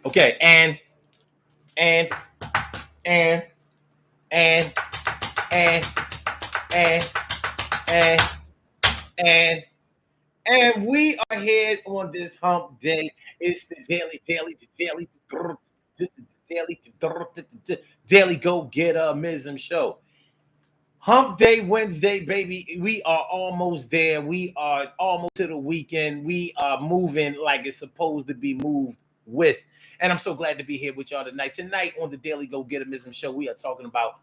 Okay, and and and and and and and and we are here on this hump day. It's the daily go get a mism show. Hump day Wednesday, baby. We are almost there. We are almost to the weekend. We are moving like it's supposed to be moved with. And I'm so glad to be here with y'all tonight. Tonight on the Daily Go Get 'Em show, we are talking about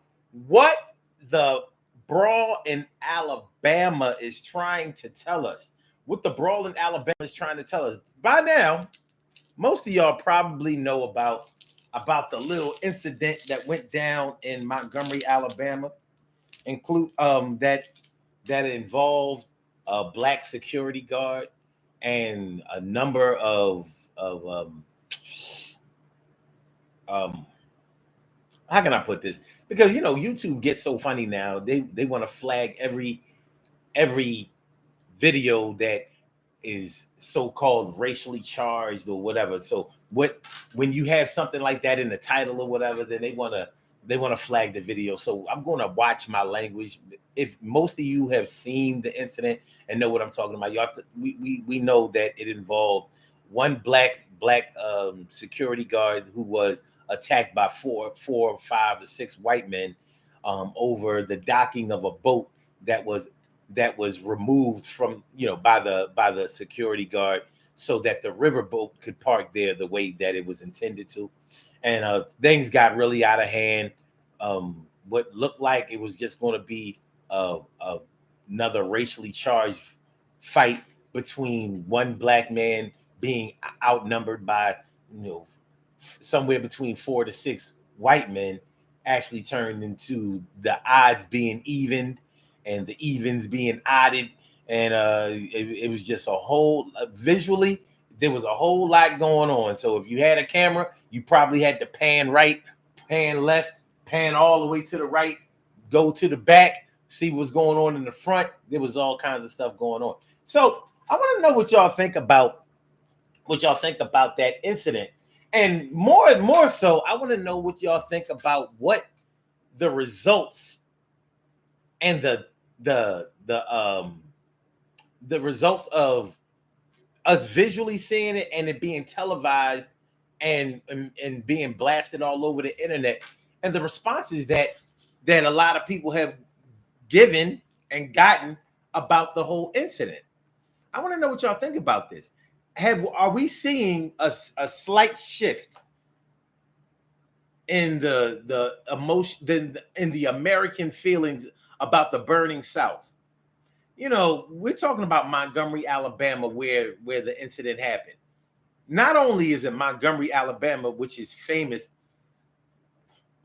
what the Brawl in Alabama is trying to tell us. What the Brawl in Alabama is trying to tell us. By now, most of y'all probably know about the little incident that went down in Montgomery, Alabama include that involved a black security guard and a number of um how can I put this? Because YouTube gets so funny now. They want to flag every video that is so-called racially charged or whatever. So when you have something like that in the title or whatever, then they want to flag the video. So I'm going to watch my language. If most of you have seen the incident and know what I'm talking about, we know that it involved one black security guard who was attacked by four, 5, or 6 white men over the docking of a boat that was removed from by the security guard so that the riverboat could park there the way that it was intended to. And things got really out of hand. What looked like it was just going to be another racially charged fight between one black man being outnumbered by somewhere between 4 to 6 white men actually turned into the odds being evened and the evens being odded. And it was just a whole visually there was a whole lot going on. So if you had a camera, you probably had to pan right, pan left, pan all the way to the right, go to the back, see what's going on in the front. There was all kinds of stuff going on. So I want to know what y'all think about that incident. And more so, I want to know what y'all think about what the results and the results of us visually seeing it and it being televised and being blasted all over the internet, and the responses that a lot of people have given and gotten about the whole incident. I want to know what y'all think about this. Are we seeing a slight shift in the emotion, in the American feelings about the burning South? We're talking about Montgomery, Alabama, where the incident happened. Not only is it Montgomery, Alabama, which is famous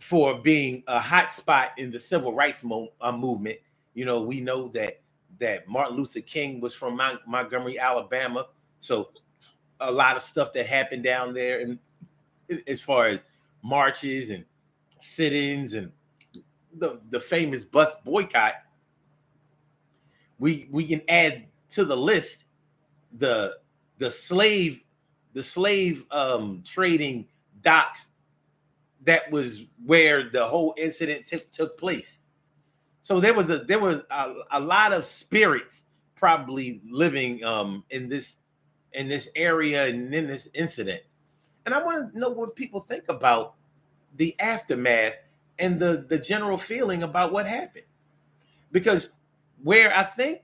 for being a hot spot in the civil rights movement. We know that Martin Luther King was from Montgomery, Alabama. So a lot of stuff that happened down there, and as far as marches and sit-ins and the famous bus boycott, we can add to the list the slave trading docks that was where the whole incident took place. So there was a lot of spirits probably living in this area and in this incident. And I want to know what people think about the aftermath and the general feeling about what happened. Because where I think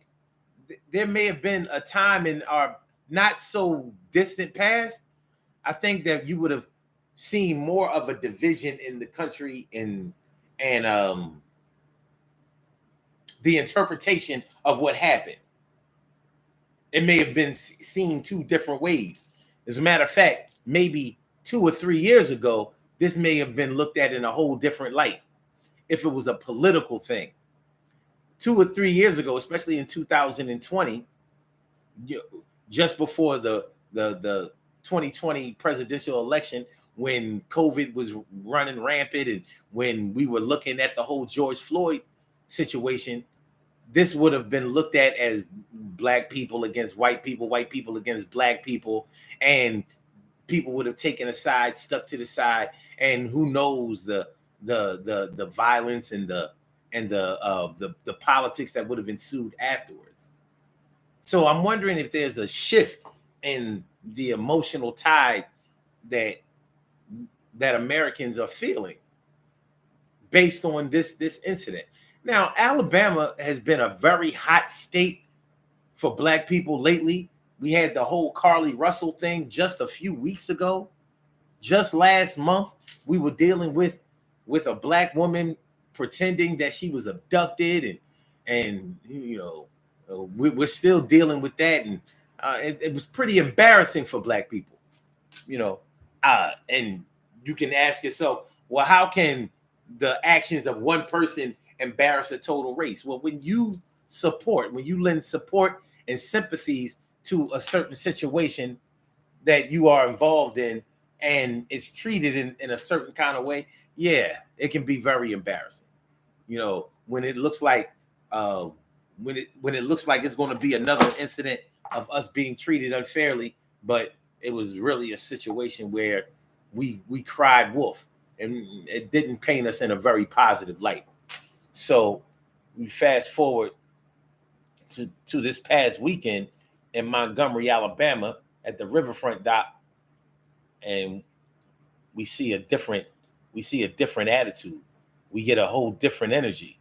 there may have been a time in our not so distant past, I think that you would have seen more of a division in the country and the interpretation of what happened. It may have been seen 2 different ways. As a matter of fact, maybe 2 or 3 years ago, this may have been looked at in a whole different light if it was a political thing. 2 or 3 years ago, especially in 2020, just before the 2020 presidential election, when COVID was running rampant and when we were looking at the whole George Floyd situation, this would have been looked at as black people against white people against black people. And people would have taken a side, stuck to the side, and who knows the violence and the politics that would have ensued afterwards. So I'm wondering if there's a shift in the emotional tide that Americans are feeling based on this incident. Now, Alabama has been a very hot state for Black people lately. We had the whole Carly Russell thing just a few weeks ago. Just last month, we were dealing with a Black woman pretending that she was abducted, and you know, we're still dealing with that, and it was pretty embarrassing for Black people, you know. And you can ask yourself, well, how can the actions of one person embarrass a total race? Well, when you lend support and sympathies to a certain situation that you are involved in, and it's treated in a certain kind of way, yeah, it can be very embarrassing. You know, when it looks like when it looks like it's going to be another incident of us being treated unfairly, but it was really a situation where we cried wolf, and it didn't paint us in a very positive light. So we fast forward to this past weekend in Montgomery, Alabama, at the riverfront dock, and we see a different attitude. We get a whole different energy.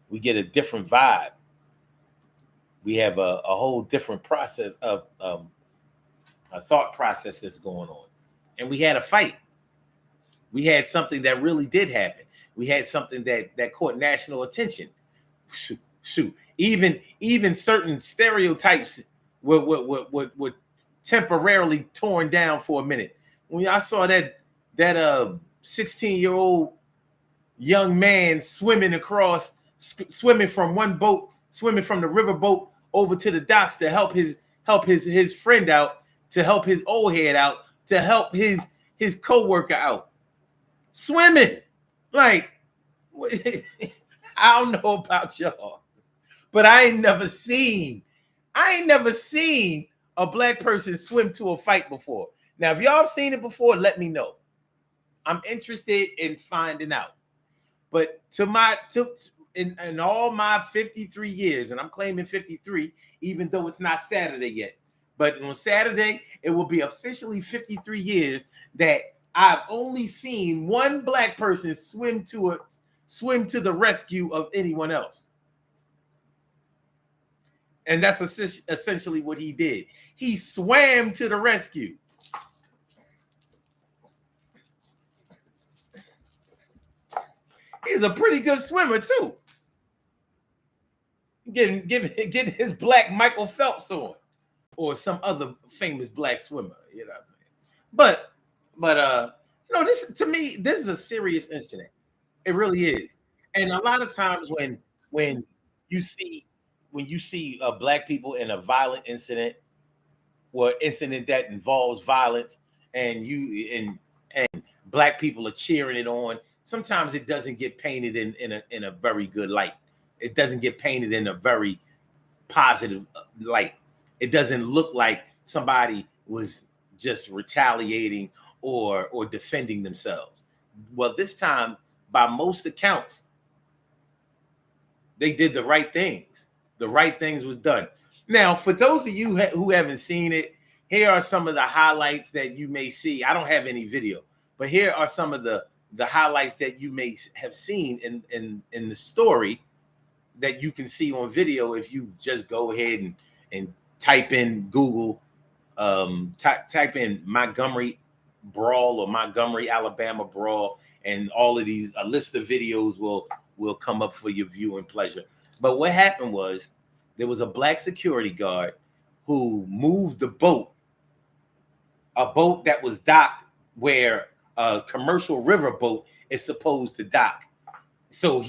We get a different vibe. We have a whole different process of a thought process that's going on. And we had a fight. We had something that really did happen. We had something that caught national attention. Shoot. Even certain stereotypes were temporarily torn down for a minute. When I saw that 16-year-old young man swimming from one boat, swimming from the river boat over to the docks to help his friend out, to help his old head out, to help his co-worker out. Swimming. Like, I don't know about y'all, but I ain't never seen a Black person swim to a fight before. Now, if y'all have seen it before, let me know. I'm interested in finding out. But in all my 53 years, and I'm claiming 53, even though it's not Saturday yet, but on Saturday, it will be officially 53 years that I've only seen one Black person swim to the rescue of anyone else. And that's essentially what he did. He swam to the rescue. He's a pretty good swimmer too. Getting his Black Michael Phelps on, or some other famous Black swimmer, you know what I'm saying? But you know, this, to me, this is a serious incident. It really is. And a lot of times when you see Black people in a violent incident, or incident that involves violence, and Black people are cheering it on, sometimes it doesn't get painted in a very good light. It doesn't get painted in a very positive light. It doesn't look like somebody was just retaliating or defending themselves. Well, this time, by most accounts, they did the right things. The right things was done. Now, for those of you who haven't seen it, here are some of the highlights that you may see. I don't have any video, but here are some of the highlights that you may have seen in the story that you can see on video if you just go ahead and type in Google, type in Montgomery Brawl or Montgomery Alabama Brawl, and all of these, a list of videos will come up for your viewing pleasure. But what happened was, there was a Black security guard who moved the boat, a boat that was docked where a commercial river boat is supposed to dock. So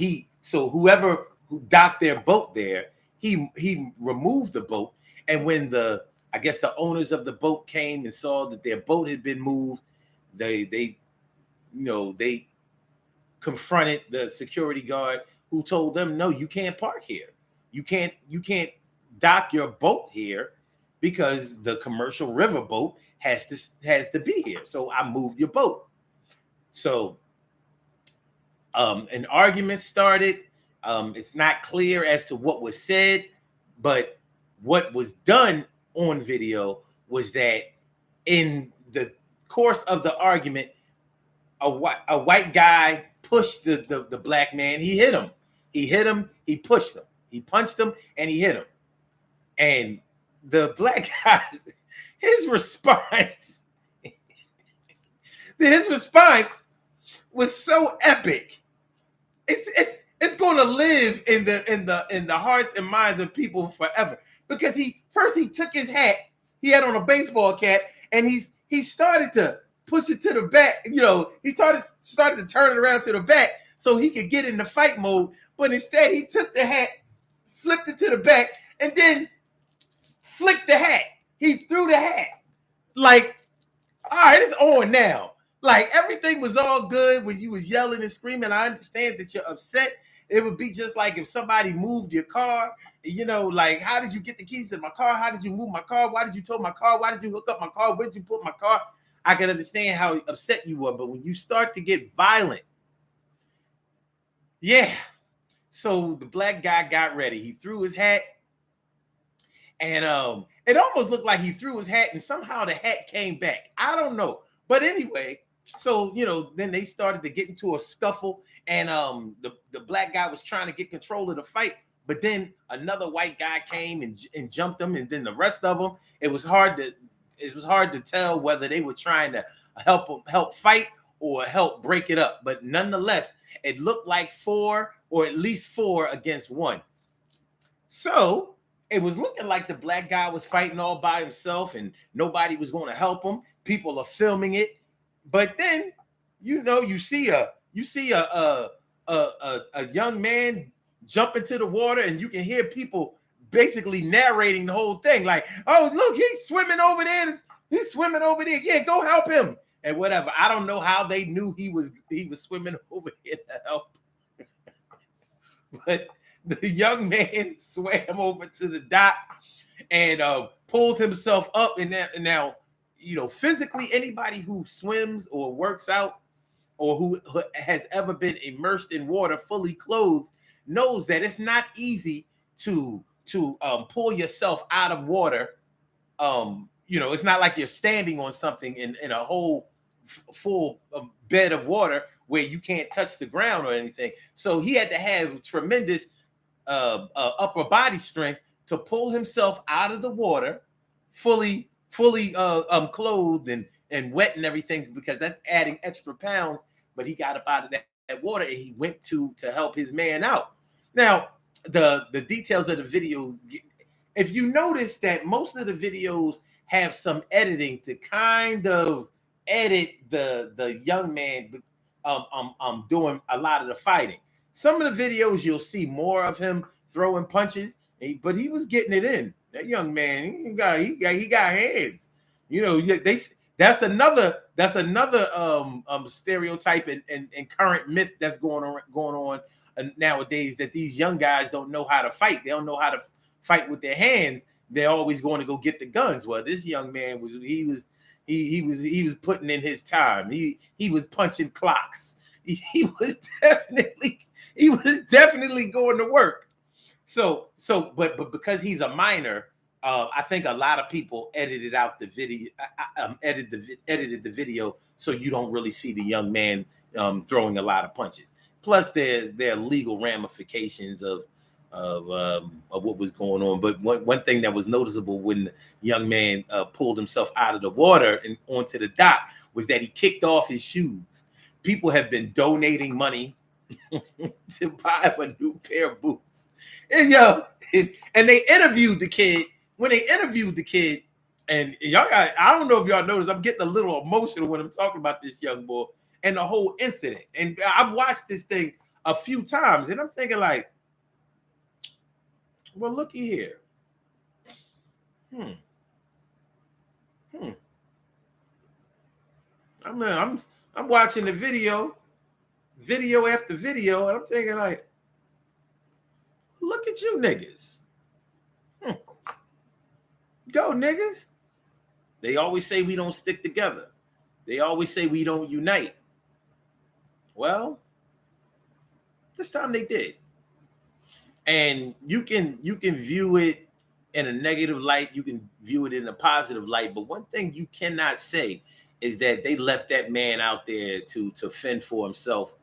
whoever who docked their boat there, he removed the boat. And when I guess the owners of the boat came and saw that their boat had been moved, they confronted the security guard, who told them, no, you can't park here. You can't dock your boat here. because the commercial riverboat has to be here. So I moved your boat. So an argument started. It's not clear as to what was said, but what was done on video was that in the course of the argument, a white guy pushed the black man. He hit him. He pushed him. He punched him, and he hit him. And the black guy, his response was so epic. It's going to live in the hearts and minds of people forever, because he took his hat. He had on a baseball cap, and he started to push it to the back. He started to turn it around to the back so he could get in the fight mode. But instead, he took the hat, flipped it to the back, and then flicked the hat. He threw the hat. Like, all right, it's on now. Like, everything was all good when you was yelling and screaming. I understand that you're upset. It would be just like if somebody moved your car. Like, how did you get the keys to my car? How did you move my car? Why did you tow my car? Why did you hook up my car? Where did you put my car? I can understand how upset you were. But when you start to get violent, yeah. So the black guy got ready. He threw his hat. And it almost looked like he threw his hat and somehow the hat came back. I don't know. But anyway, so, then they started to get into a scuffle, and the black guy was trying to get control of the fight. But then another white guy came and jumped him. And then the rest of them, it was hard to tell whether they were trying to help fight or help break it up. But nonetheless, it looked like 4 or at least 4 against 1. So it was looking like the black guy was fighting all by himself and nobody was going to help him. People are filming it. But then, you see a young man jump into the water, and you can hear people basically narrating the whole thing. Like, oh, look, he's swimming over there. He's swimming over there. Yeah, go help him. And whatever. I don't know how they knew he was swimming over here to help. But the young man swam over to the dock and pulled himself up. And now, physically, anybody who swims or works out or who has ever been immersed in water fully clothed knows that it's not easy to pull yourself out of water. It's not like you're standing on something in a whole full bed of water where you can't touch the ground or anything. So he had to have tremendous upper body strength to pull himself out of the water, fully clothed and wet and everything, because that's adding extra pounds. But he got up out of that water and he went to help his man out. Now, the details of the video, if you notice that most of the videos have some editing to kind of edit the young man doing a lot of the fighting. Some of the videos you'll see more of him throwing punches, but he was getting it in. That young man, he got hands. That's another stereotype and current myth that's going on nowadays, that these young guys don't know how to fight. They don't know how to fight with their hands. They're always going to go get the guns. Well, this young man was putting in his time. He was punching clocks. He was definitely going to work. But because he's a minor, I think a lot of people edited out the video, edited the video so you don't really see the young man throwing a lot of punches. Plus, there are legal ramifications of what was going on. But one thing that was noticeable when the young man pulled himself out of the water and onto the dock was that he kicked off his shoes. People have been donating money to buy him a new pair of boots. And they interviewed the kid. When they interviewed the kid, and I don't know if y'all noticed, I'm getting a little emotional when I'm talking about this young boy and the whole incident. And I've watched this thing a few times, and I'm thinking like, well, looky here. I'm watching the video after video, and I'm thinking like, look at you niggas. Go, niggas. They always say we don't stick together. They always say we don't unite. Well, this time they did. And you can view it in a negative light, you can view it in a positive light, but one thing you cannot say is that they left that man out there to fend for himself.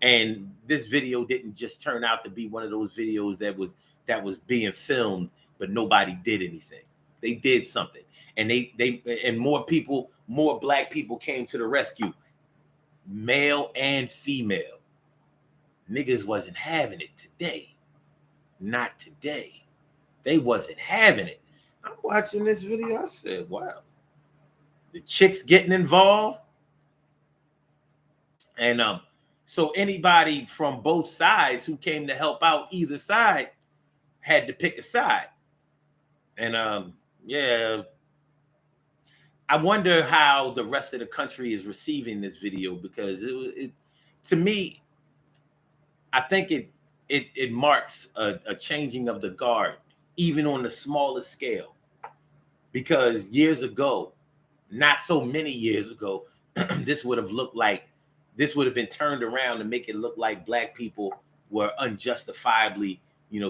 And this video didn't just turn out to be one of those videos that was being filmed, but nobody did anything. They did something, and and more black people came to the rescue, male and female. Niggas wasn't having it today. Not today. They wasn't having it. I'm watching this video. I said, wow. The chicks getting involved. And so anybody from both sides who came to help out either side had to pick a side. And yeah. I wonder how the rest of the country is receiving this video, because it to me, I think it marks a changing of the guard, even on the smallest scale. Because years ago, not so many years ago, this would have been turned around to make it look like black people were unjustifiably,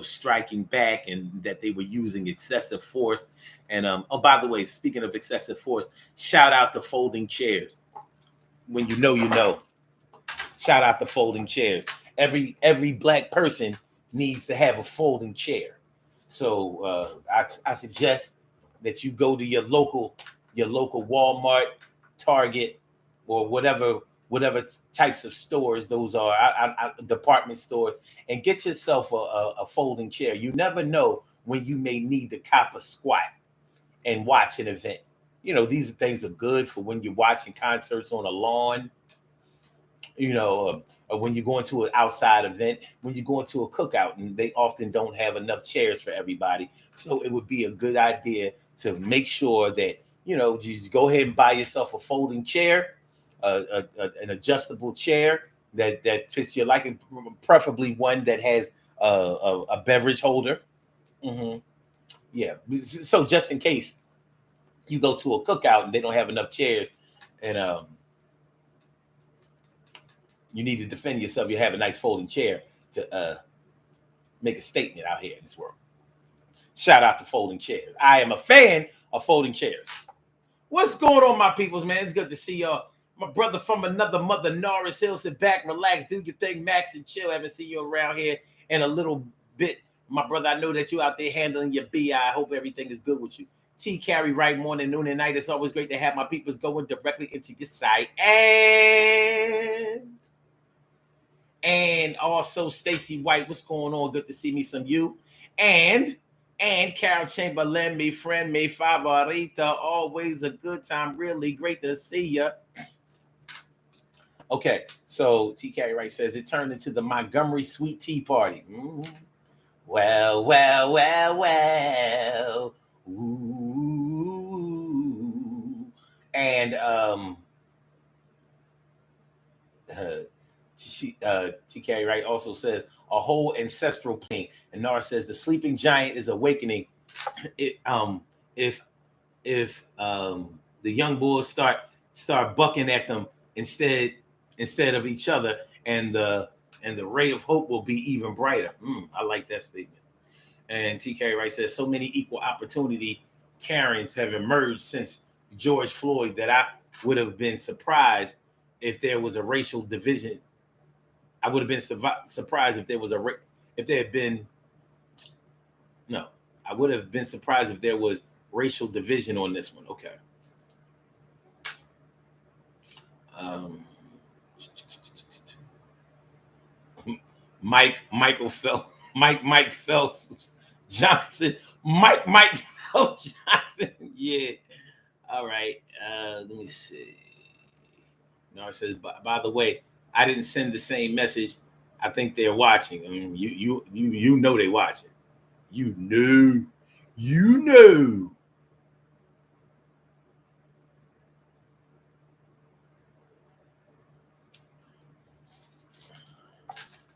striking back, and that they were using excessive force. And oh, by the way, speaking of excessive force, shout out to folding chairs. When you know. Shout out to folding chairs. Every black person needs to have a folding chair. So I suggest that you go to your local Walmart, Target, or whatever types of stores those are, department stores, and get yourself a folding chair. You never know when you may need to cop a squat and watch an event. These things are good for when you're watching concerts on a lawn, or when you're going to an outside event, when you're going to a cookout, and they often don't have enough chairs for everybody. So it would be a good idea to make sure that, just go ahead and buy yourself a folding chair, an adjustable chair that fits your liking, preferably one that has a beverage holder. Mm-hmm. Yeah. So just in case you go to a cookout and they don't have enough chairs, and you need to defend yourself, you have a nice folding chair to make a statement out here in this world. Shout out to folding chairs. I am a fan of folding chairs. What's going on, my peoples, man? It's good to see y'all. My brother from another mother, Norris Hill. Sit back, relax, do your thing, Max, and chill. Haven't seen you around here in a little bit. My brother, I know that you out there handling your BI. I hope everything is good with you. T carry right morning, noon, and night. It's always great to have my peoples going directly into your site. And also Stacy White, what's going on? Good to see me some you. And Carol Chamberlain, me friend, me favorita. Always a good time. Really great to see you. Okay, so T. Carey Wright says it turned into the Montgomery Sweet Tea Party. Well. Ooh. And T. Carey Wright also says a whole ancestral pain. And Nara says the sleeping giant is awakening. If the young bulls start bucking at them instead of each other, and the ray of hope will be even brighter. I like that statement. And T. Carey Wright says so many equal opportunity Karens have emerged since George Floyd that I would have been surprised if there was a racial division. I would have been surprised if there was I would have been surprised if there was racial division on this one. Okay. Mike Phelps Johnson. Mike Phelps Johnson. Yeah. All right. Let me see. No, it says, by the way, I didn't send the same message. I think they're watching. I mean, you know they watching. You know.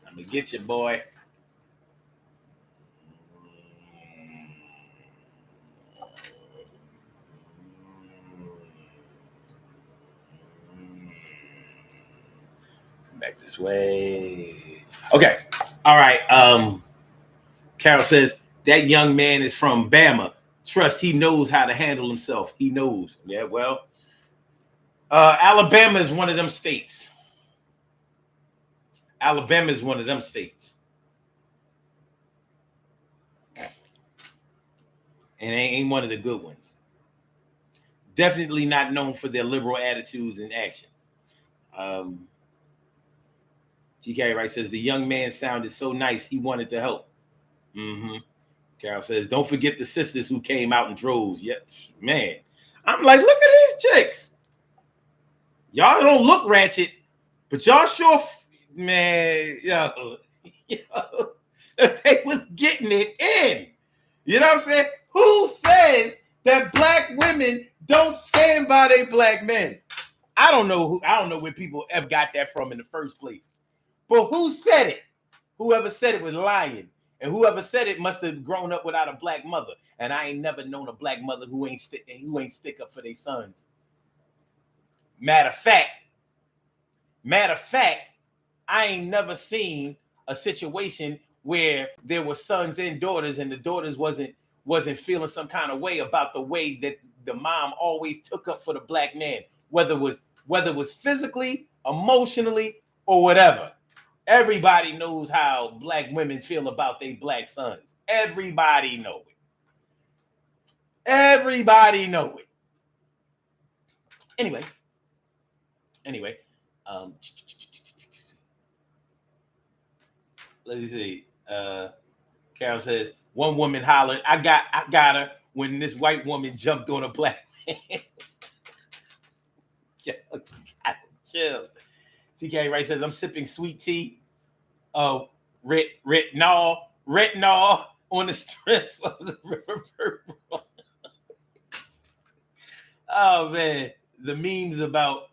I'm gonna get you, boy. back this way. Okay. All right. Carol says that young man is from Bama. Trust he knows how to handle himself. He knows. Yeah, well, Alabama is one of them states. Alabama is one of them states. And it ain't one of the good ones. Definitely not known for their liberal attitudes and actions. TK Wright says the young man sounded so nice he wanted to help. Mm-hmm. Carol says, don't forget the sisters who came out in droves. Yeah, man. I'm like, look at these chicks. Y'all don't look ratchet, but y'all sure, man, yo, they was getting it in. You know what I'm saying? Who says that black women don't stand by their black men? I don't know where people ever got that from in the first place. But who said it? Whoever said it was lying. And whoever said it must have grown up without a black mother. And I ain't never known a black mother who ain't stick up for their sons. Matter of fact, I ain't never seen a situation where there were sons and daughters, and the daughters wasn't feeling some kind of way about the way that the mom always took up for the black man, whether it was physically, emotionally, or whatever. Everybody knows how black women feel about their black sons. Everybody know it. Everybody know it. Anyway, let me see. Carol says one woman hollered, I got her when this white woman jumped on a black man. Yo, gotta chill. TK Wright says I'm sipping sweet tea. Retinol on the strength of the river purple. Oh man, the memes about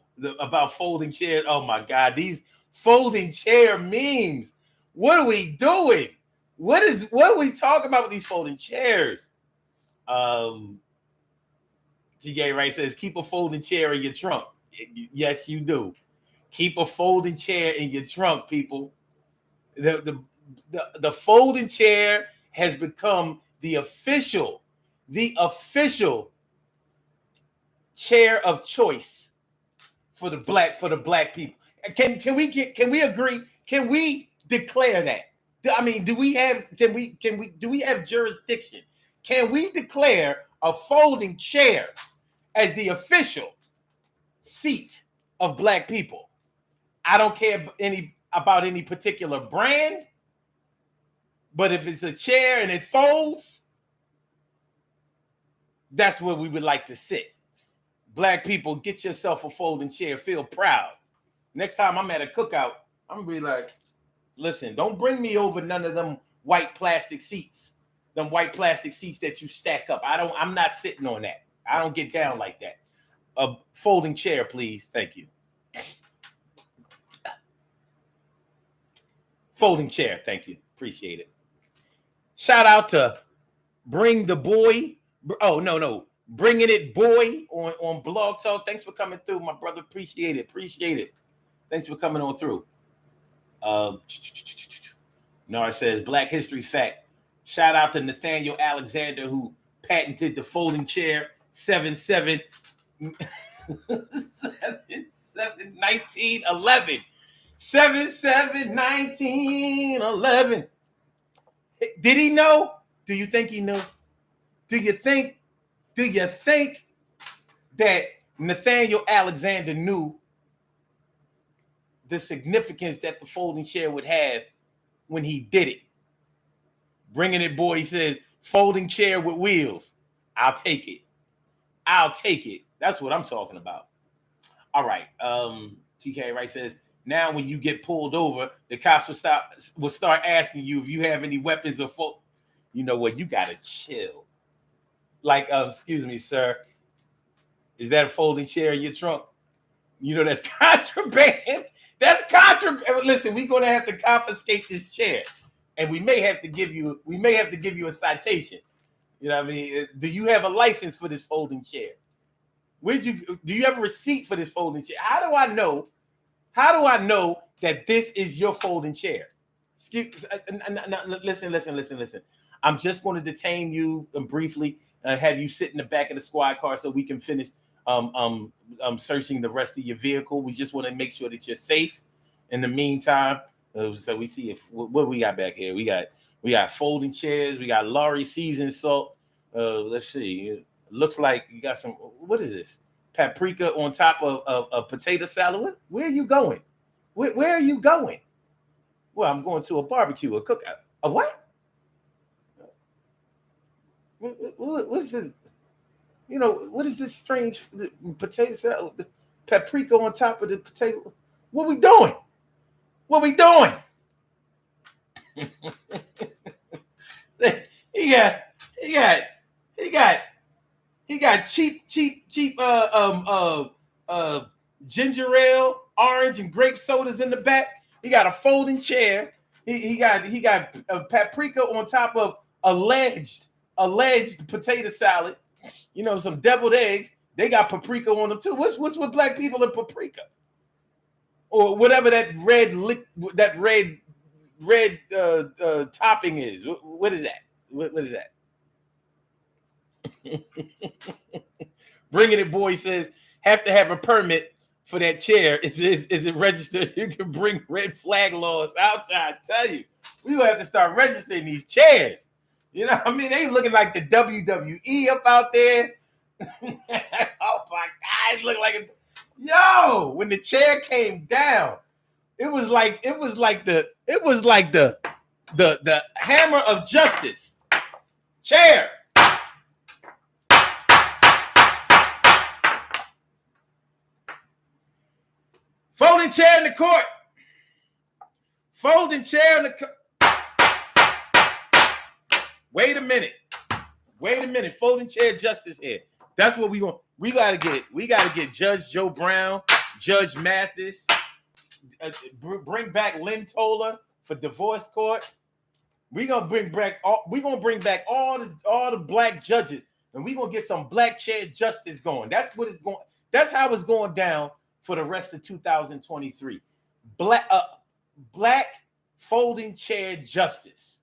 folding chairs. Oh my God, these folding chair memes. What are we doing? What are we talking about with these folding chairs? TK Wright says keep a folding chair in your trunk. Yes, you do. Keep a folding chair in your trunk, people. The folding chair has become the official chair of choice for the black people. Can we agree? Can we declare that? I mean, do we have jurisdiction? Can we declare a folding chair as the official seat of black people? I don't care about any particular brand, but if it's a chair and it folds, that's where we would like to sit. Black people, get yourself a folding chair. Feel proud. Next time I'm at a cookout, I'm gonna be like, listen, don't bring me over none of them white plastic seats. Them white plastic seats that you stack up. I'm not sitting on that. I don't get down like that. A folding chair, please. Thank you. Folding chair. Thank you. Appreciate it. Shout out to Bring the Boy. Oh, no. Bringing It Boy on Blog Talk. Thanks for coming through, my brother. Appreciate it. Thanks for coming on through. Nora says, Black History Fact. Shout out to Nathaniel Alexander, who patented the folding chair 1911. 1911. Did he know? Do you think he knew? Do you think that Nathaniel Alexander knew the significance that the folding chair would have when he did it? Bringing It Boy says, folding chair with wheels. I'll take it. That's what I'm talking about. All right. TK Wright says, now when you get pulled over, the cops will start asking you if you have any weapons or you know what? You gotta chill. Like, excuse me, sir. Is that a folding chair in your trunk? You know that's contraband. That's contraband. Listen, we're gonna have to confiscate this chair, and we may have to give you a citation. You know what I mean? Do you have a license for this folding chair? Do you have a receipt for this folding chair? How do I know that this is your folding chair. Excuse, listen. I'm just going to detain you briefly and have you sit in the back of the squad car so we can finish searching the rest of your vehicle. We just want to make sure that you're safe in the meantime. So we see if what we got back here. We got folding chairs. We got Laurie seasoned salt. Let's see. It looks like you got some. What is this? Paprika on top of potato salad. Where are you going? Where are you going? Well, I'm going to a barbecue, a cookout. A what? What's this? You know, what is this strange potato salad? The paprika on top of the potato. What we doing? What we doing? He got cheap ginger ale, orange and grape sodas in the back. He got a folding chair. He got paprika on top of alleged potato salad. You know, some deviled eggs. They got paprika on them too. What's with black people and paprika? Or whatever that red topping is. What is that? What is that? Bringing It Boy says, have to have a permit for that chair. Is it registered? You can bring red flag laws. I'll try to tell you. We gonna have to start registering these chairs. You know what I mean? They looking like the WWE up out there. Oh my God, it looked like yo, when the chair came down, it was like the hammer of justice. Chair. Folding chair in the court. Folding chair in the court. Wait a minute. Folding chair justice here. That's what we want. We gotta get Judge Joe Brown, Judge Mathis, bring back Lynn Toler for divorce court. We're gonna bring back all the black judges, and we're gonna get some black chair justice going. That's what it's going. That's how it's going down for the rest of 2023. Black folding chair justice.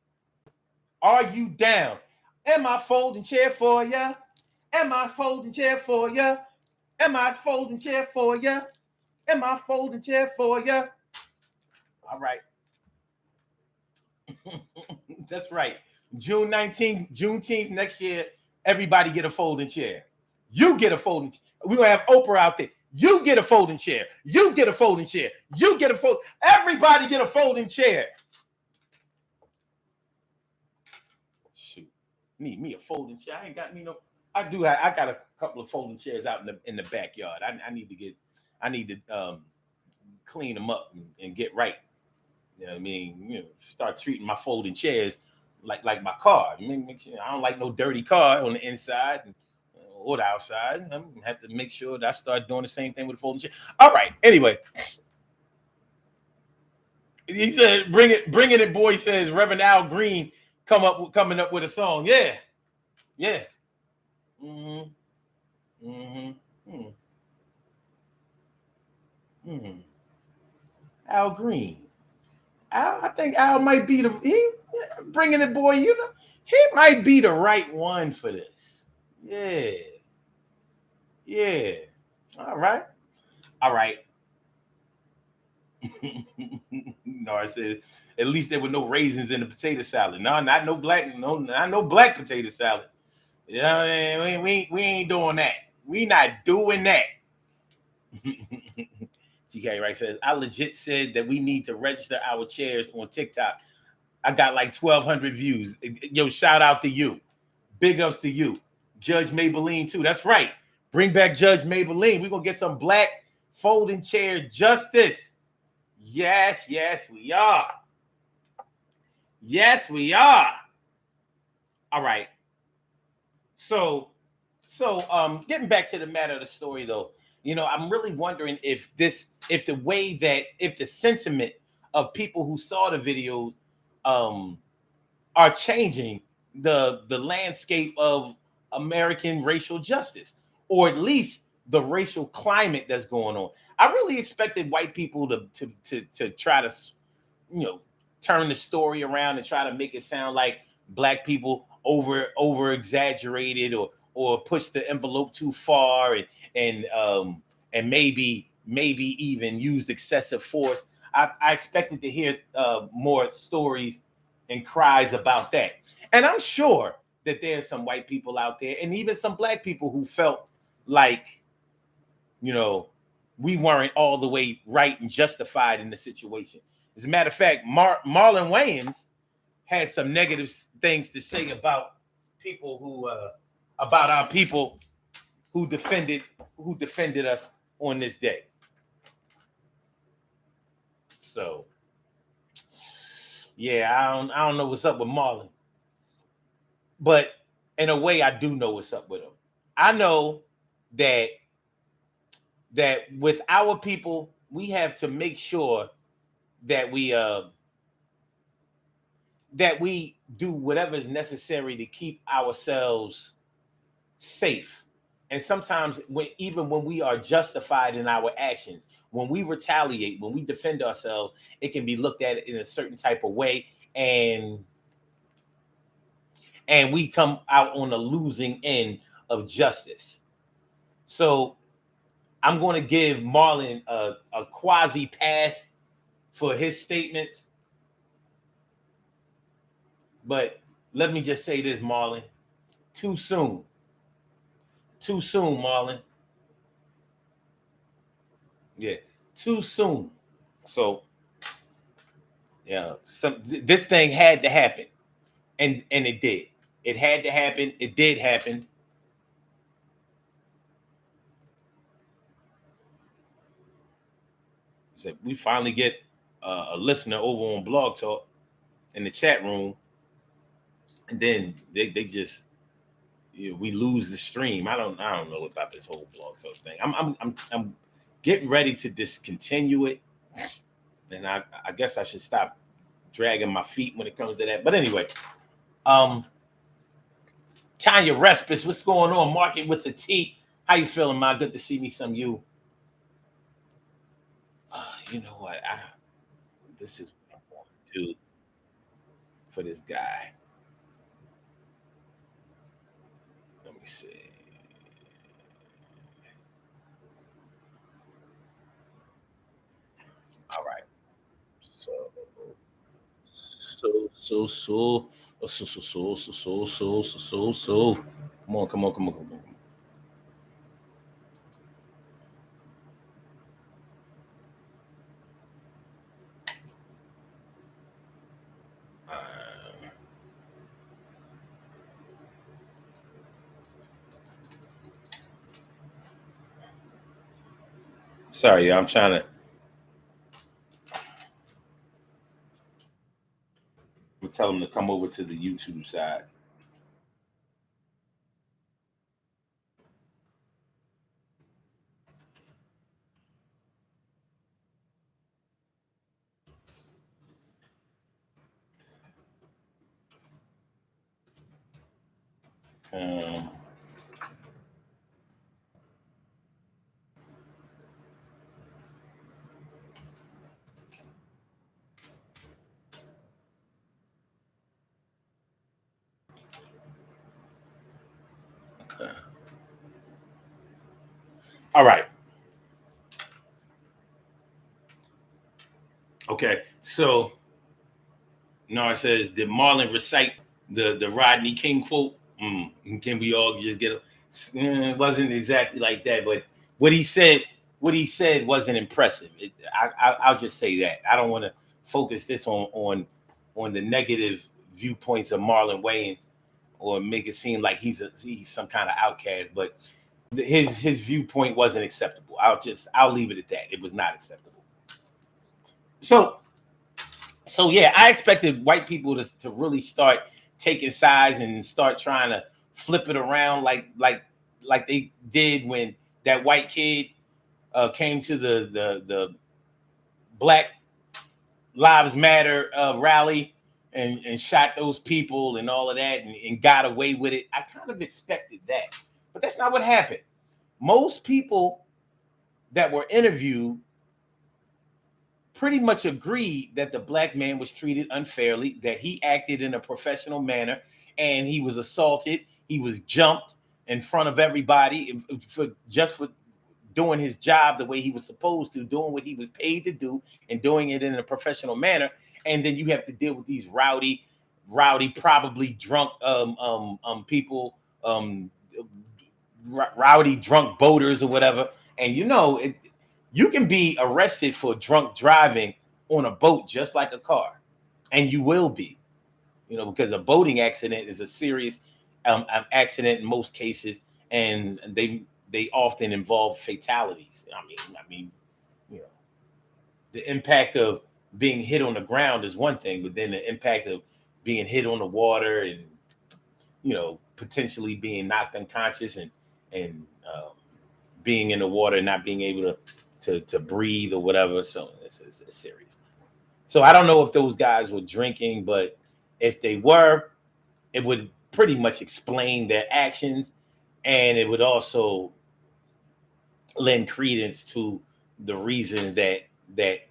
Are you down? Am I folding chair for ya? Am I folding chair for ya? Am I folding chair for ya? Am I folding chair for ya? All right. That's right. June 19th, Juneteenth next year, everybody get a folding chair. You get a folding chair. We're going to have Oprah out there. You get a folding chair. You get a folding chair. You get a fold. Everybody get a folding chair. Shoot. Need me a folding chair. I ain't got me no. I got a couple of folding chairs out in the backyard. I need to clean them up and get right. You know what I mean? You know, start treating my folding chairs like my car. I mean, make sure I don't like no dirty car on the inside or the outside. I'm gonna have to make sure that I start doing the same thing with the folding chair. All right. Anyway, he said, "Bringing It Boy" says Reverend Al Green coming up with a song. Yeah. Al Green. I think Al might be Bringing It Boy. You know, he might be the right one for this. Yeah. All right. No, I said at least there were no raisins in the potato salad. No, not no black potato salad. You know what I mean? We ain't doing that. We not doing that. TK Right says, I legit said that we need to register our chairs on TikTok. I got like 1,200 views. Yo, shout out to you. Big ups to you. Judge Maybelline too. That's right. Bring back Judge Maybelline. We're going to get some black folding chair justice. Yes, we are. Yes, we are. All right. So getting back to the matter of the story though, you know, I'm really wondering if the sentiment of people who saw the videos are changing the landscape of American racial justice, or at least the racial climate that's going on. I really expected white people to try to, turn the story around and try to make it sound like black people over exaggerated or push the envelope too far and maybe even used excessive force. I expected to hear more stories and cries about that. And I'm sure that there's some white people out there and even some black people who felt like, we weren't all the way right and justified in the situation. As a matter of fact, Marlon Wayans had some negative things to say about people about our people who defended us on this day. So, yeah, I don't know what's up with Marlon, but in a way, I do know what's up with him. I know that with our people, we have to make sure that we do whatever is necessary to keep ourselves safe. And sometimes even when we are justified in our actions, when we retaliate, when we defend ourselves, it can be looked at in a certain type of way, and we come out on the losing end of justice. So I'm going to give Marlon a quasi pass for his statements. But let me just say this, Marlon. Too soon. Too soon, Marlon. Yeah, too soon. So, yeah, this thing had to happen. And it did. It had to happen. It did happen. So we finally get a listener over on Blog Talk in the chat room, and then they just we lose the stream. I don't know about this whole Blog Talk thing. I'm getting ready to discontinue it, and I guess I should stop dragging my feet when it comes to that. But anyway, Tanya Respis, what's going on? Market with the T. How you feeling, man? Good to see me some you. You know what? This is what I want to do for this guy. Let me see. All right. So. Come on, come on, come on, come on. Sorry, I'm trying to. I'm tell them to come over to the YouTube side. Um, okay. All right. Okay. So, it says, did Marlon recite the Rodney King quote? Can we all just get it wasn't exactly like that, but what he said wasn't impressive. I'll just say that. I don't want to focus this on the negative viewpoints of Marlon Wayans or make it seem like he's some kind of outcast, but his viewpoint wasn't acceptable. I'll leave it at that. It was not acceptable. So yeah, I expected white people to really start taking sides and start trying to flip it around like they did when that white kid came to the Black Lives Matter rally and shot those people and all of that and got away with it. I kind of expected that, but that's not what happened. most people that were interviewed pretty much agreed that the black man was treated unfairly, that he acted in a professional manner, and he was assaulted. He was jumped in front of everybody for doing his job the way he was supposed to, doing what he was paid to do, and doing it in a professional manner. And then you have to deal with these rowdy, probably drunk people, rowdy drunk boaters or whatever. And you can be arrested for drunk driving on a boat just like a car, and you will be, because a boating accident is a serious accident in most cases, and they often involve fatalities. I mean, the impact of being hit on the ground is one thing, but then the impact of being hit on the water and potentially being knocked unconscious and being in the water and not being able to breathe or whatever. So it's serious. So I don't know if those guys were drinking, but if they were, it would pretty much explain their actions, and it would also lend credence to the reason that they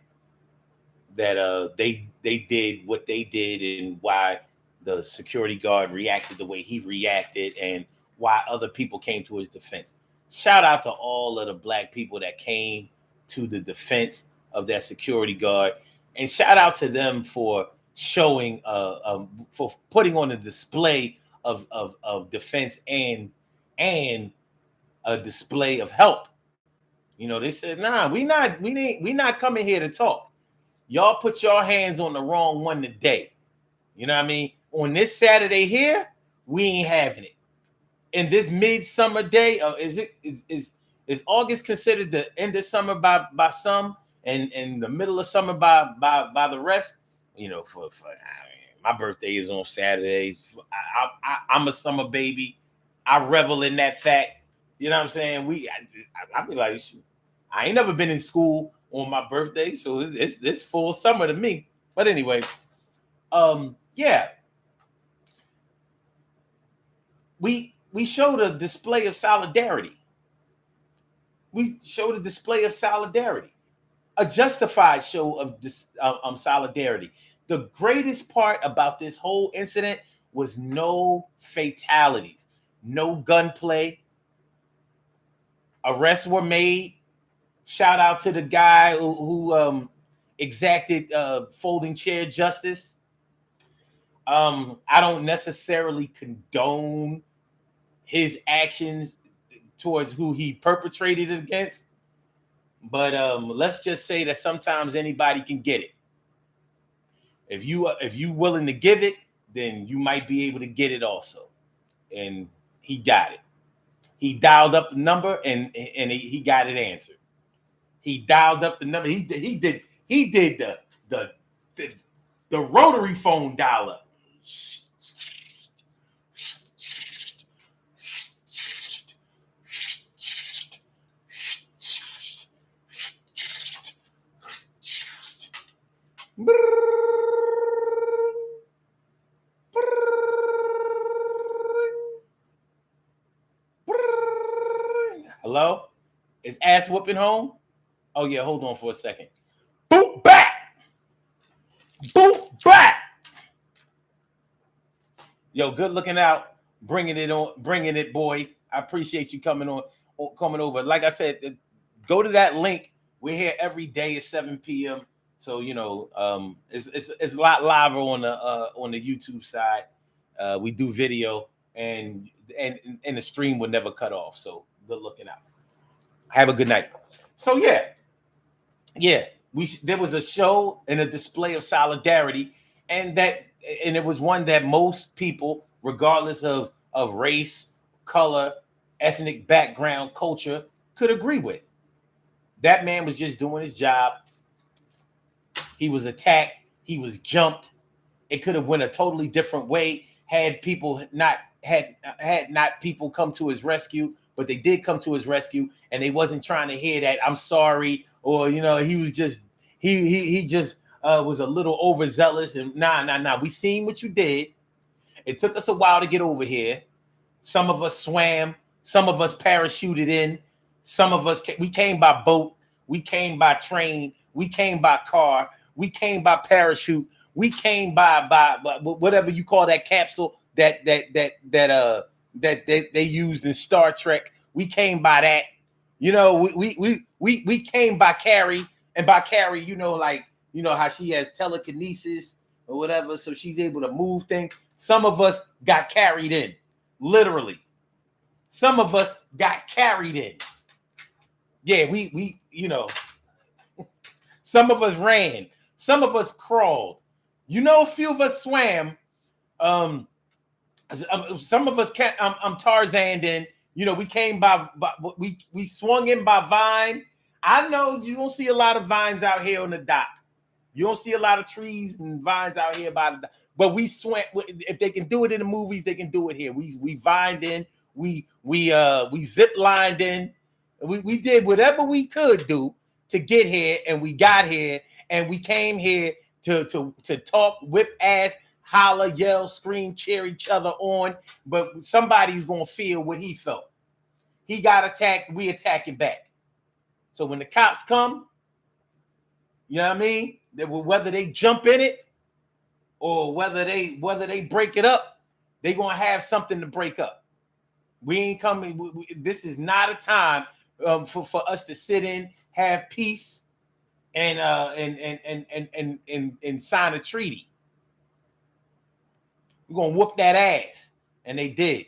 did what they did, and why the security guard reacted the way he reacted, and why other people came to his defense. Shout out to all of the black people that came to the defense of that security guard, and shout out to them for showing for putting on a display of defense and a display of help. They said, nah, we not coming here to talk. Y'all put your hands on the wrong one today. You know what I mean? On this Saturday here, we ain't having it. In this midsummer day, is August considered the end of summer by some, and the middle of summer by the rest? For my birthday is on Saturday. I'm a summer baby. I revel in that fact. You know what I'm saying? I be like, shoot, I ain't never been in school on my birthday, so it's full summer to me. But anyway, yeah, we showed a display of solidarity. We showed a display of solidarity, a justified show of this solidarity. The greatest part about this whole incident was no fatalities, no gunplay. Arrests were made. Shout out to the guy who exacted folding chair justice. I don't necessarily condone his actions towards who he perpetrated it against, but let's just say that sometimes anybody can get it. If you willing to give it, then you might be able to get it also. And he got it. He dialed up the number and he got it answered. He dialed up the number. He did the rotary phone dial up. Hello? Is ass whooping home? Oh yeah, hold on for a second. Boot back! Boot back! Yo, good looking out. Bringing it, boy. I appreciate you coming over. Like I said, go to that link. We're here every day at 7 p.m. So it's a lot liver on the YouTube side. We do video, and the stream will never cut off. So good looking out. Have a good night. So yeah, there was a show and a display of solidarity, and it was one that most people, regardless of race, color, ethnic background, culture, could agree with. That man was just doing his job. He was attacked. He was jumped. It could have went a totally different way had people not people come to his rescue, but they did come to his rescue, and they wasn't trying to hear that I'm sorry, or he was just he just was a little overzealous, and nah. We seen what you did. It took us a while to get over here. Some of us swam, some of us parachuted in, Some of us, we came by boat, we came by train, we came by car, we came by parachute, we came by whatever you call that capsule that they used in Star Trek. We came by that. You know, we came by Carrie, and by Carrie, you know, like, you know how she has telekinesis or whatever, so she's able to move things. Some of us got carried in, literally. Some of us got carried in. Yeah, we you know, some of us ran, some of us crawled. You know, a few of us swam. Some of us can't. I'm Tarzan. In. You know, we came by we swung in by vine. I know you don't see a lot of vines out here on the dock. You don't see a lot of trees and vines out here by the dock. But we swam. If they can do it in the movies, they can do it here. We vined in. We zip lined in. We did whatever we could do to get here, and we got here, and we came here to talk, whip ass, holler, yell, scream, cheer each other on. But somebody's gonna feel what he felt. He got attacked, we attacking back. So when the cops come, you know what I mean? Whether they jump in it or whether they break it up, they gonna have something to break up. We ain't coming. This is not a time for us to sit in, have peace, and sign a treaty. We're gonna whoop that ass, and they did,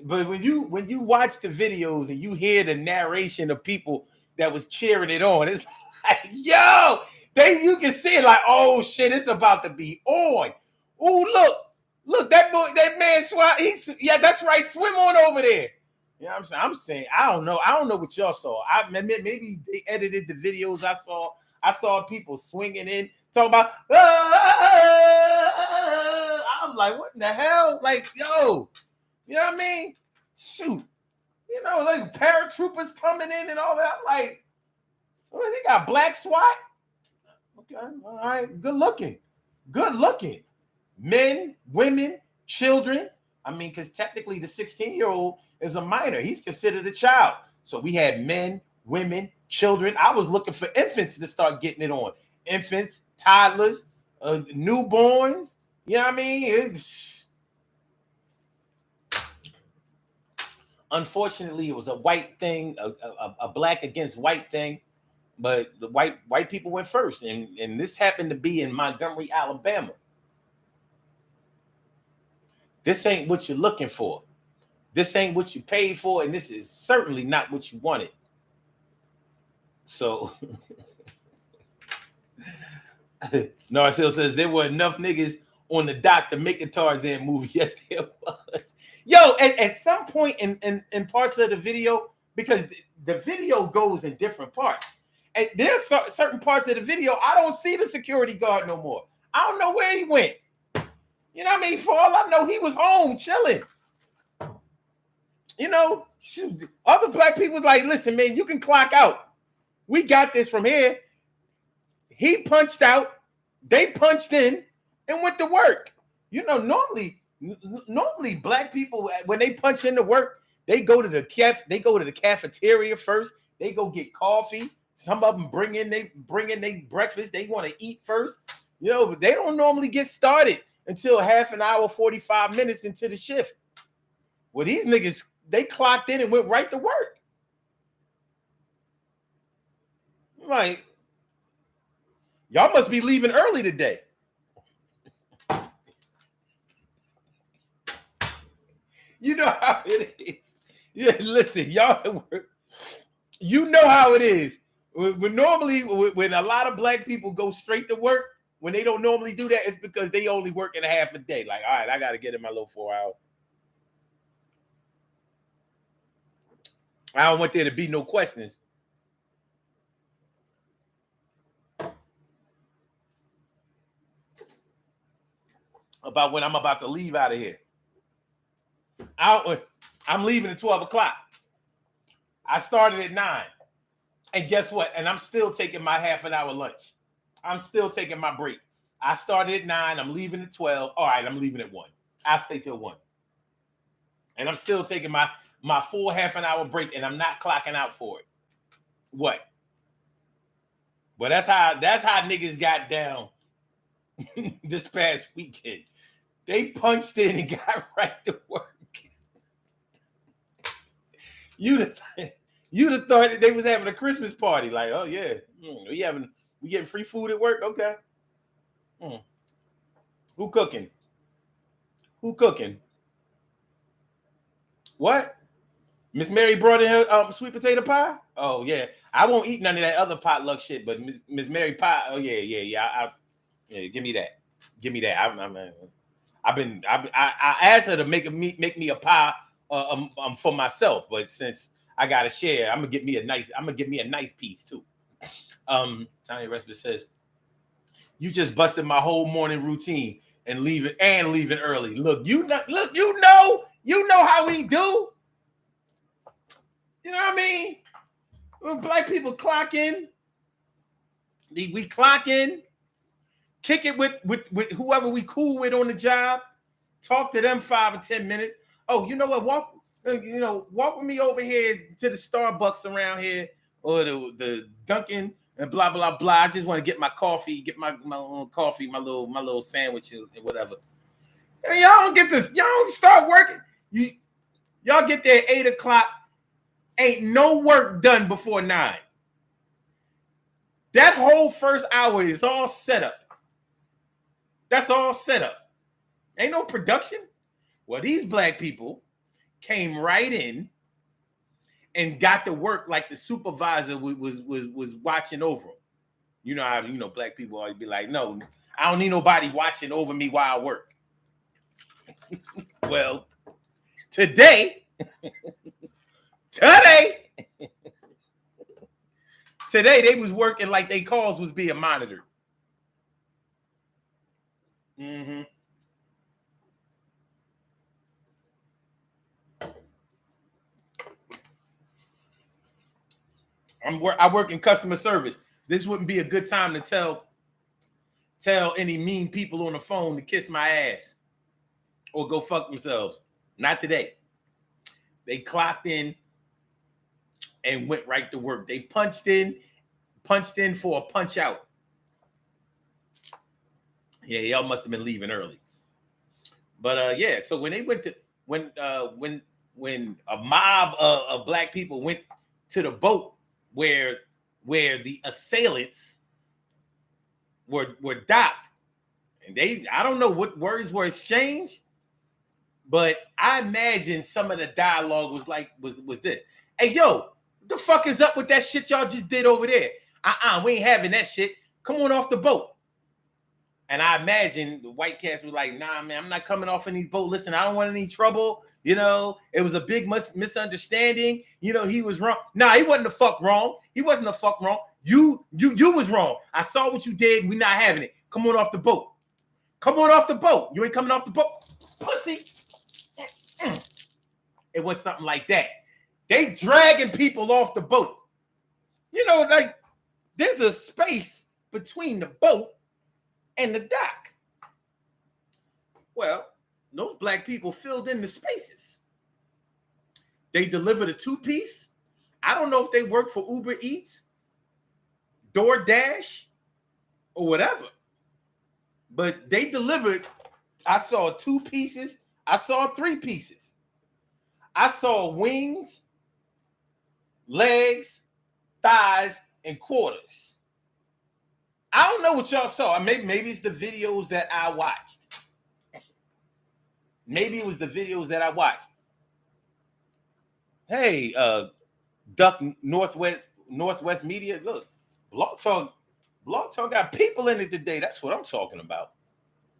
But when you watch the videos and you hear the narration of people that was cheering it on, it's like, yo, you can see it like, oh shit, it's about to be on. Oh look, that man swam. That's right, swim on over there. You know what I'm saying? I don't know what y'all saw. Maybe they edited the videos I saw. I saw people swinging in, talking about. I'm like, what in the hell? Like, yo, you know what I mean? Shoot, you know, like paratroopers coming in and all that. Like, well, they got black SWAT. Okay, all right, good looking. Men, women, children. I mean, because technically the 16-year-old is a minor. He's considered a child. So we had men, women, children. I was looking for infants to start getting it on. Infants, toddlers, newborns. You know what I mean? Unfortunately, it was a white thing, a black against white thing. But the white people went first. And this happened to be in Montgomery, Alabama. This ain't what you're looking for. This ain't what you paid for, and this is certainly not what you wanted. So, Narcille says there were enough niggas on the dock to make a Tarzan movie. Yes, there was. Yo, at some point in parts of the video, because the video goes in different parts, and there's certain parts of the video I don't see the security guard no more. I don't know where he went. You know what I mean? For all I know, he was home chilling. You know, shoot, other black people was like, listen, man, you can clock out. We got this from here. He punched out, they punched in, and went to work. You know, normally black people, when they punch into work, they go to the cafeteria first. They go get coffee. Some of them bring in their breakfast. They want to eat first. You know, but they don't normally get started until half an hour, 45 minutes into the shift. Well, these niggas, they clocked in and went right to work. I'm like, y'all must be leaving early today. You know how it is. Yeah, listen, y'all, you know how it is. When normally, when a lot of black people go straight to work, when they don't normally do that, it's because they only work in a half a day. Like, all right, I got to get in my little 4 hours. I don't want there to be no questions. About when I'm about to leave out of here. I'm leaving at 12 o'clock. I started at 9. And guess what? And I'm still taking my half an hour lunch. I'm still taking my break. I started at 9. I'm leaving at 12. All right, I'm leaving at 1. I'll stay till 1. And I'm still taking my full half an hour break and I'm not clocking out for it. What? Well, that's how niggas got down this past weekend. They punched in and got right to work. You'd have thought that they was having a Christmas party. Like, oh yeah, we getting free food at work. Okay. Who cooking? What? Miss Mary brought in her sweet potato pie. Oh yeah, I won't eat none of that other potluck shit. But Miss Mary pie. Oh yeah. Give me that. I asked her to make me a pie for myself, but since I gotta share, I'm gonna get me a nice piece too. Tiny Respite says, "You just busted my whole morning routine and leaving early. Look, you know how we do. You know what I mean? When black people clock in, we clock in, kick it with whoever we cool with on the job, talk to them 5 or 10 minutes. Oh, you know what? Walk with me over here to the Starbucks around here or the Dunkin' and blah blah blah. I just want to get my coffee, get my little coffee, my little sandwich and whatever. And y'all don't get this. Y'all don't start working. Y'all get there at 8 o'clock. Ain't no work done before 9. That whole first hour is all set up. That's all set up. Ain't no production. Well, these black people came right in and got to work like the supervisor was watching over them. You know how black people always be like, no, I don't need nobody watching over me while I work. Well, today they was working like their calls was being monitored. I work in customer service. This wouldn't be a good time to tell any mean people on the phone to kiss my ass or go fuck themselves. Not today. They clocked in and went right to work. They punched in for a punch out. Yeah, y'all must have been leaving early. But yeah, so when they went to when a mob of black people went to the boat where the assailants were docked, and I don't know what words were exchanged, but I imagine some of the dialogue was this. Hey, yo, what the fuck is up with that shit y'all just did over there? We ain't having that shit. Come on off the boat. And I imagine the white cats were like, nah, man, I'm not coming off any boat. Listen, I don't want any trouble. It was a big misunderstanding. He was wrong. Nah, he wasn't the fuck wrong. He wasn't the fuck wrong. You was wrong. I saw what you did. We're not having it. Come on off the boat. Come on off the boat. You ain't coming off the boat. Pussy. It was something like that. They dragging people off the boat. Like there's a space between the boat and the dock. Well, those black people filled in the spaces. They delivered a 2-piece. I don't know if they work for Uber Eats, DoorDash, or whatever. But they delivered. I saw 2 pieces. I saw 3 pieces. I saw wings, legs, thighs, and quarters. I don't know what y'all saw. Maybe it's the videos that I watched. Maybe it was the videos that I watched. Hey, Duck Northwest Media. Look, Blog Talk got people in it today. That's what I'm talking about.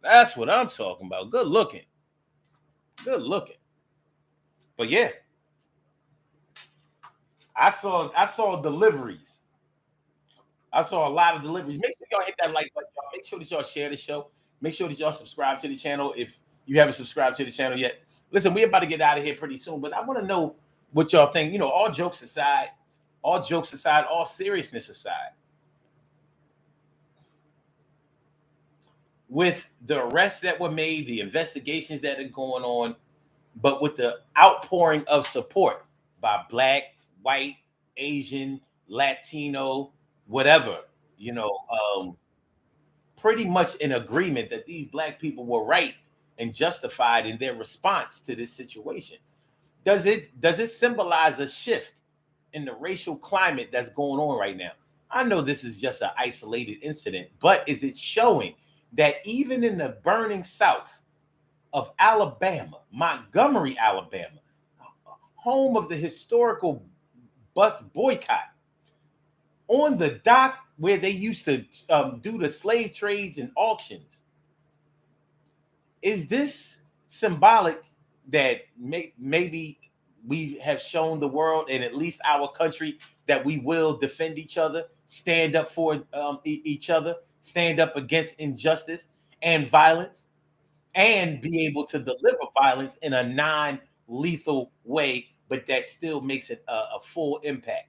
Good looking. But yeah, I saw deliveries. I saw a lot of deliveries. Make sure y'all hit that like button, y'all. Make sure that y'all share the show. Make sure that y'all subscribe to the channel if you haven't subscribed to the channel yet. Listen, we're about to get out of here pretty soon, but I want to know what y'all think. All jokes aside, all seriousness aside, with the arrests that were made, the investigations that are going on, but with the outpouring of support by Black, white, Asian, Latino, whatever, you know, pretty much in agreement that these Black people were right and justified in their response to this situation. Does it symbolize a shift in the racial climate that's going on right now? I know this is just an isolated incident, but is it showing that even in the burning South of Alabama, Montgomery, Alabama, home of the historical bus boycott, on the dock where they used to do the slave trades and auctions, is this symbolic that maybe we have shown the world and at least our country that we will defend each other, stand up for each other, stand up against injustice and violence, and be able to deliver violence in a non-lethal way, but that still makes it a full impact?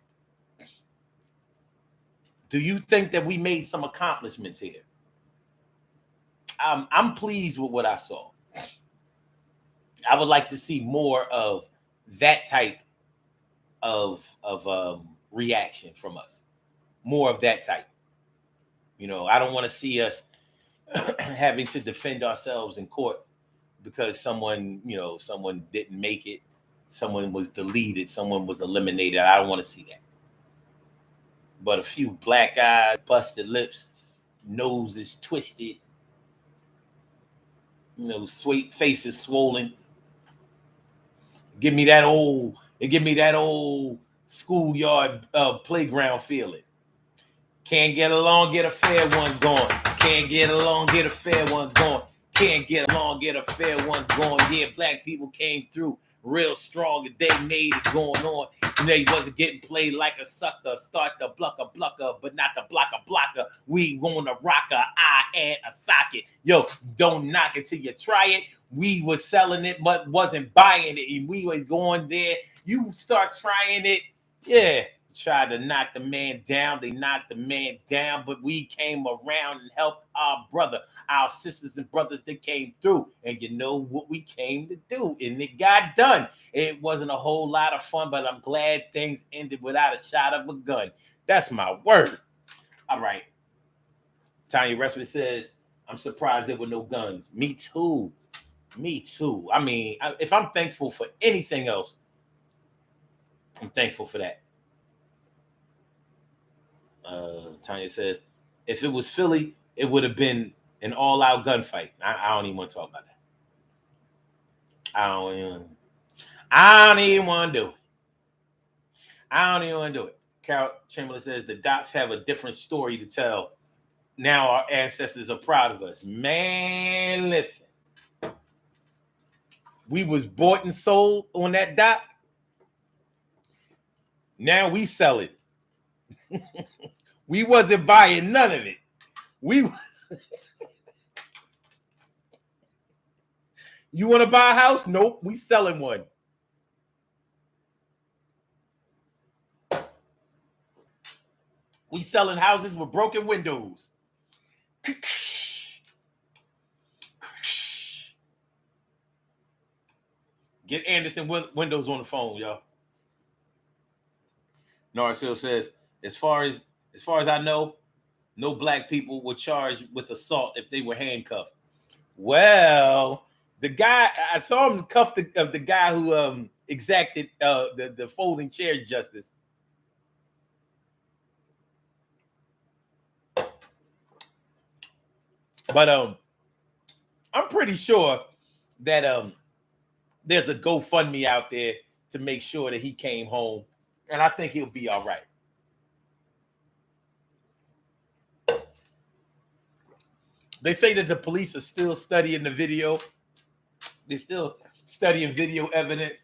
Do you think that we made some accomplishments here? I'm pleased with what I saw. I would like to see more of that type of reaction from us. More of that type. You know, I don't want to see us having to defend ourselves in court because someone didn't make it, someone was deleted, someone was eliminated. I don't want to see that. But a few black eyes, busted lips, nose is twisted, sweet faces swollen. Give me that old schoolyard playground feeling. Can't get along, get a fair one going. Can't get along, get a fair one going. Can't get along, get a fair one going. Yeah, black people came through real strong and they made it going on. And they wasn't getting played like a sucker. Start the blucker, but not the blocker. We gonna rock a eye and a socket. Yo, don't knock it till you try it. We was selling it, but wasn't buying it. And we was going there. You start trying it. Yeah. Tried to knock the man down. They knocked the man down, but we came around and helped our brother, our sisters and brothers that came through. And you know what we came to do, and it got done. It wasn't a whole lot of fun, but I'm glad things ended without a shot of a gun. That's my word. All right. Tanya Restford says, I'm surprised there were no guns. Me too. I mean, if I'm thankful for anything else, I'm thankful for that. Tanya says, if it was Philly, it would have been an all-out gunfight. I don't even want to talk about that. I don't even want to do it. Carol Chamberlain says, the docs have a different story to tell. Now our ancestors are proud of us. Man, listen. We was bought and sold on that dock. Now we sell it. We wasn't buying none of it. You want to buy a house? Nope, we selling one. We selling houses with broken windows. Get Anderson Windows on the phone, y'all. Narsil says, as far as I know, no black people were charged with assault if they were handcuffed. Well, the guy, I saw him cuff the guy who exacted the folding chair justice. But I'm pretty sure that there's a GoFundMe out there to make sure that he came home, and I think he'll be all right. They say that the police are still studying the video. They're still studying video evidence.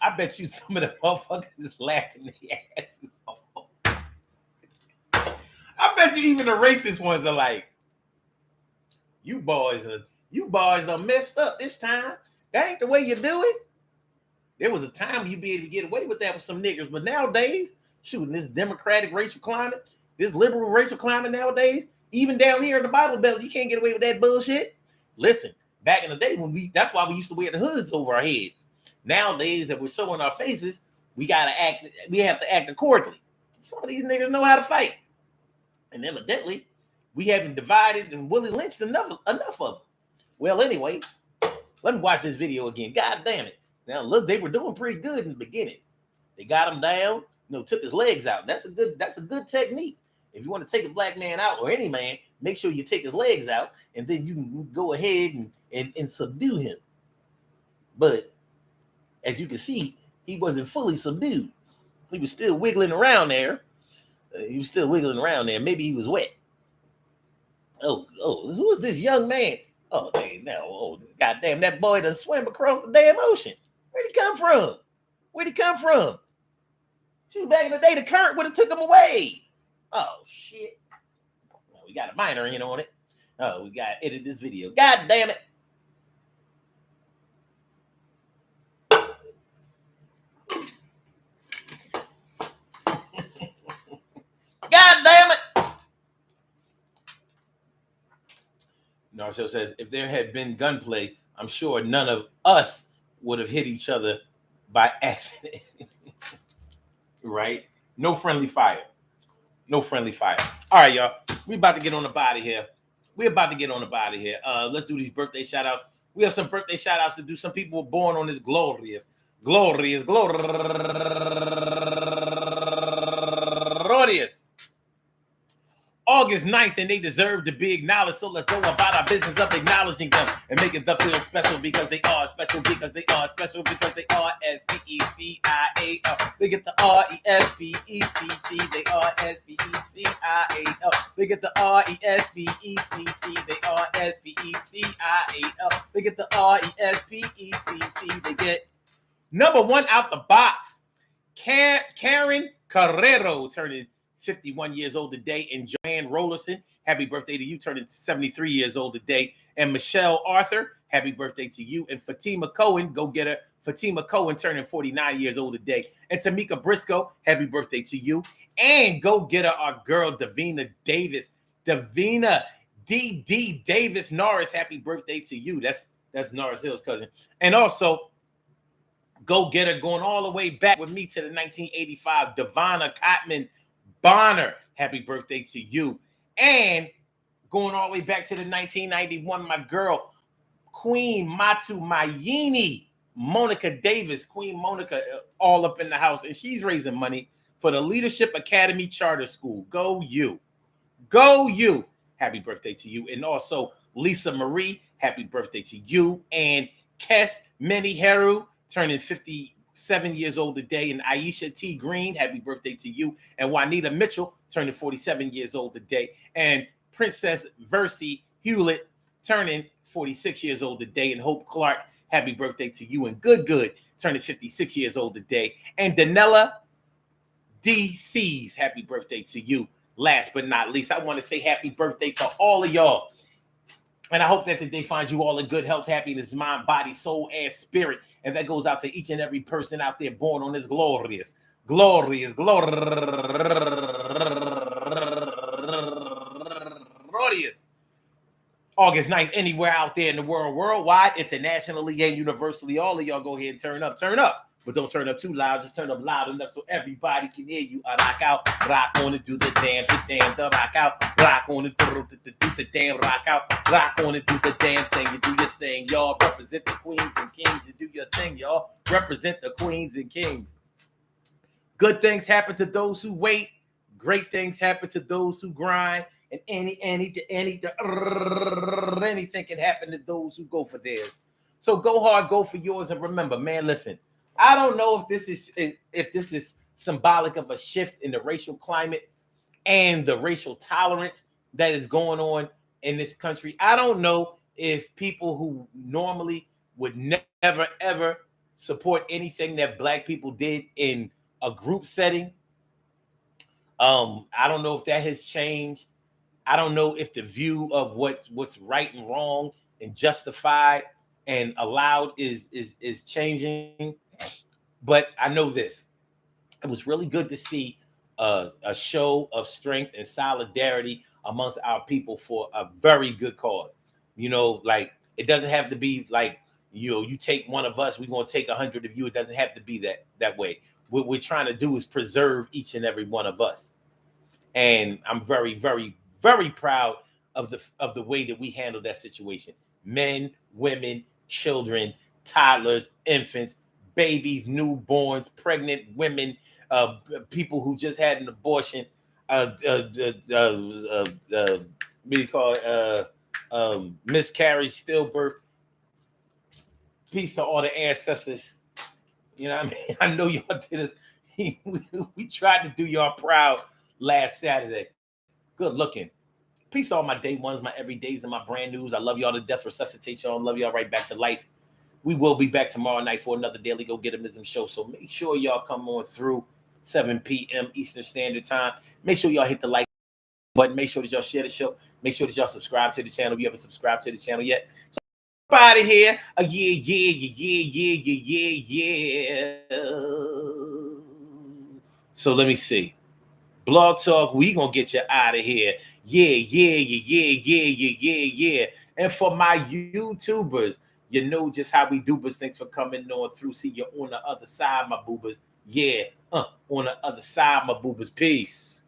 I bet you some of the motherfuckers is laughing their asses off. I bet you even the racist ones are like, you boys done messed up this time. That ain't the way you do it. There was a time you'd be able to get away with that with some niggas, but nowadays, shooting this democratic racial climate, this liberal racial climate nowadays, even down here in the Bible Belt, you can't get away with that bullshit. Listen, back in the day that's why we used to wear the hoods over our heads. Nowadays that we're so in our faces, we have to act accordingly. Some of these niggas know how to fight. And evidently, we haven't divided and Willie lynched enough of them. Well, anyway, let me watch this video again. God damn it. Now, look, they were doing pretty good in the beginning. They got him down, took his legs out. That's a good technique. If you want to take a black man out or any man, make sure you take his legs out, and then you can go ahead and subdue him. But as you can see, he wasn't fully subdued. He was still wiggling around there. Maybe he was wet. Oh, who is this young man? Oh, dang, no. Oh, goddamn, that boy done swam across the damn ocean. Where'd he come from? Shoot, back in the day, the current would have took him away. Oh, shit. Well, we got a minor in on it. Oh, we got to edit this video. God damn it. God damn it. Narcel says, if there had been gunplay, I'm sure none of us would have hit each other by accident. Right? No friendly fire. All right, y'all. We about to get on the body here. Let's do these birthday shout outs. We have some birthday shout outs to do. Some people were born on this glorious August 9th, and they deserve to be acknowledged. So let's go about our business of acknowledging them and making them feel special because they are special because they are special because they are S-P-E-C-I-A-L. They get the R-E-S-P-E-C-C. They are S-P-E-C-I-A-L. They get the R-E-S-P-E-C-C. They are S-P-E-C-I-A-L. They get the R-E-S-P-E-C-C. They get number one out the box. Karen Carrero turning 51 years old today, and Joanne Rollerson, happy birthday to you, turning 73 years old today, and Michelle Arthur, happy birthday to you, and Fatima Cohen, go get her, Fatima Cohen turning 49 years old today, and Tamika Briscoe, happy birthday to you, and go get her, our girl Davina Davis, Davina D.D. Davis Norris, happy birthday to you, that's Norris Hill's cousin, and also go get her, going all the way back with me to the 1985, Devonna Cotman Bonner, happy birthday to you. And going all the way back to the 1991, my girl, Queen Matu Mayini, Monica Davis, Queen Monica, all up in the house. And she's raising money for the Leadership Academy Charter School. Go you. Happy birthday to you. And also Lisa Marie, happy birthday to you. And Kes Meniheru, turning 57 years old today, and Aisha T. Green, happy birthday to you, and Juanita Mitchell, turning 47 years old today, and Princess Versi Hewlett, turning 46 years old today, and Hope Clark, happy birthday to you, and Good, turning 56 years old today, and Danella DC's, happy birthday to you. Last but not least, I want to say happy birthday to all of y'all, and I hope that today finds you all in good health, happiness, mind, body, soul, and spirit. And that goes out to each and every person out there born on this glorious August 9th, anywhere out there in the world, worldwide, internationally, and universally. All of y'all go ahead and turn up. But don't turn up too loud. Just turn up loud enough so everybody can hear you. Rock out, rock on it, do the damn, the rock out, rock on it, do the damn, rock out, rock on it, do the damn thing. You do your thing, y'all. Represent the queens and kings. You do your thing, y'all. Represent the queens and kings. Good things happen to those who wait. Great things happen to those who grind. And anything can happen to those who go for theirs. So go hard, go for yours, and remember, man, listen. I don't know if this is symbolic of a shift in the racial climate and the racial tolerance that is going on in this country. I don't know if people who normally would never, ever support anything that Black people did in a group setting. I don't know if that has changed. I don't know if the view of what's right and wrong and justified and allowed is changing. But I know this. It was really good to see a show of strength and solidarity amongst our people for a very good cause. Like, it doesn't have to be like, You take one of us, we're gonna take 100 of you. It doesn't have to be that way. What we're trying to do is preserve each and every one of us. And I'm very, very, very proud of the way that we handled that situation. Men, women, children, toddlers, infants, babies, newborns, pregnant women, people who just had an abortion, what do you call it? Miscarriage, stillbirth. Peace to all the ancestors. You know what I mean? I know y'all did it. We tried to do y'all proud last Saturday. Good looking. Peace to all my day ones, my everydays, and my brand news. I love y'all to death. Resuscitate y'all and love y'all right back to life. We will be back tomorrow night for another Daily Go Getimism show. So make sure y'all come on through 7 p.m. Eastern Standard Time. Make sure y'all hit the like button. Make sure that y'all share the show. Make sure that y'all subscribe to the channel if you haven't subscribed to the channel yet. So out of here. Yeah. So let me see. Blog Talk, we gonna get you out of here. Yeah. And for my YouTubers, you know just how we do, but thanks for coming on through. See you on the other side, my boobers. Yeah, on the other side, my boobers. Peace.